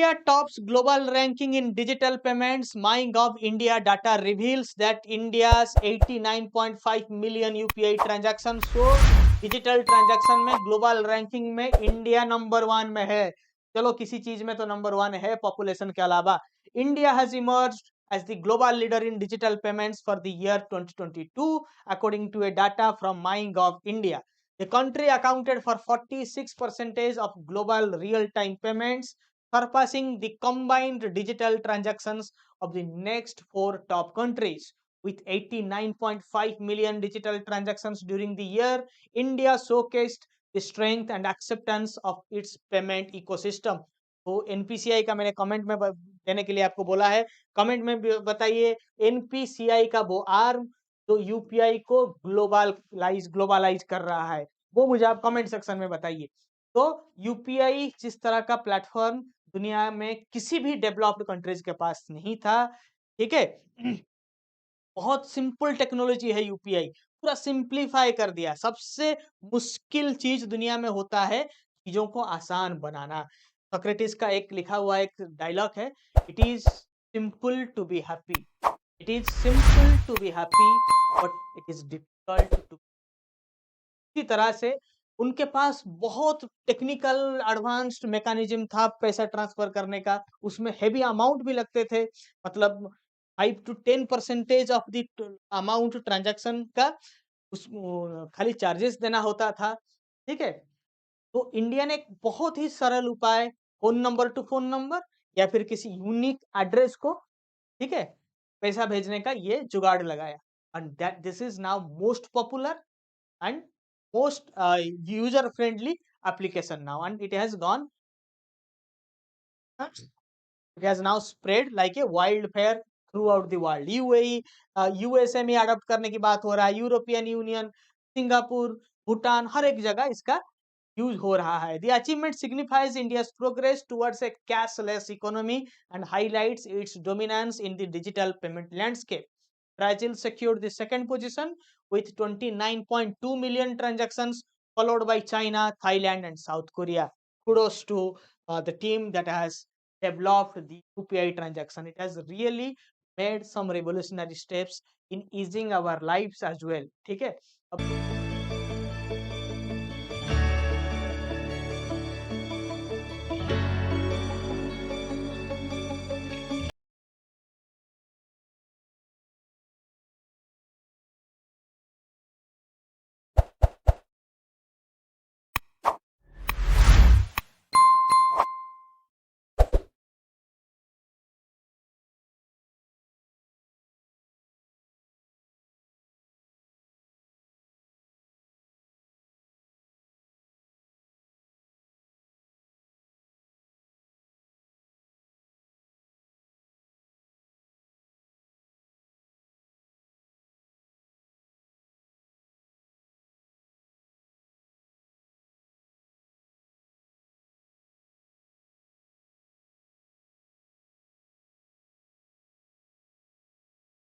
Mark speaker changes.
Speaker 1: India tops global ranking in digital payments. MyGov India data reveals that India's 89.5 million UPI transactions show digital transaction में global ranking में India number 1 में है। चलो किसी चीज में तो नंबर 1 है पॉपुलेशन के अलावा। India has emerged as the global leader in digital payments for the year 2022 according to a data from MyGov India. The country accounted for 46% of global real-time payments, surpassing the combined digital transactions of the next 4 top countries. With 89.5 million digital transactions during the year, India showcased the strength and acceptance of its payment ecosystem. तो NPCI का मैंने comment में देने के लिए आपको बोला है, कमेंट में बताइए एनपीसीआई का वो आर्म जो यूपीआई को ग्लोबलाइज कर रहा है, वो मुझे आप कमेंट सेक्शन में बताइए। तो यूपीआई जिस तरह का प्लेटफॉर्म दुनिया में किसी भी डेवलप्ड कंट्रीज के पास नहीं था, ठीक है। बहुत सिंपल टेक्नोलॉजी है यूपीआई, पूरा सिंप्लीफाई कर दिया। सबसे मुश्किल चीज दुनिया में होता है चीजों को आसान बनाना। सोक्रेटिस का एक लिखा हुआ एक डायलॉग है, it is simple to be happy, it is simple to be happy but it is difficult to. इसी तरह से उनके पास बहुत टेक्निकल एडवांस्ड मैकेनिज्म था पैसा ट्रांसफर करने का, उसमें हेवी अमाउंट भी लगते थे, मतलब 5 to 10% of the amount transaction का उस खाली चार्जेस देना होता था, ठीक है। तो इंडिया ने एक बहुत ही सरल उपाय, phone number two phone number या फिर किसी यूनिक एड्रेस को, ठीक है, पैसा भेजने का ये जुगाड़ लगाया। And that this is now most popular and most user friendly application now, and it has gone, it has now spread like a wildfire throughout the world. UAE, USA में अडॉप्ट करने की बात हो रहा है, यूरोपियन यूनियन, सिंगापुर, भूटान, हर एक जगह इसका यूज हो रहा है। The achievement signifies India's progress towards a cashless economy and highlights its dominance in the digital payment landscape. Brazil secured the second position with 29.2 million transactions, followed by China, Thailand, and South Korea. Kudos to the team that has developed the UPI transaction. It has really made some revolutionary steps in easing our lives as well. ठीक है, अब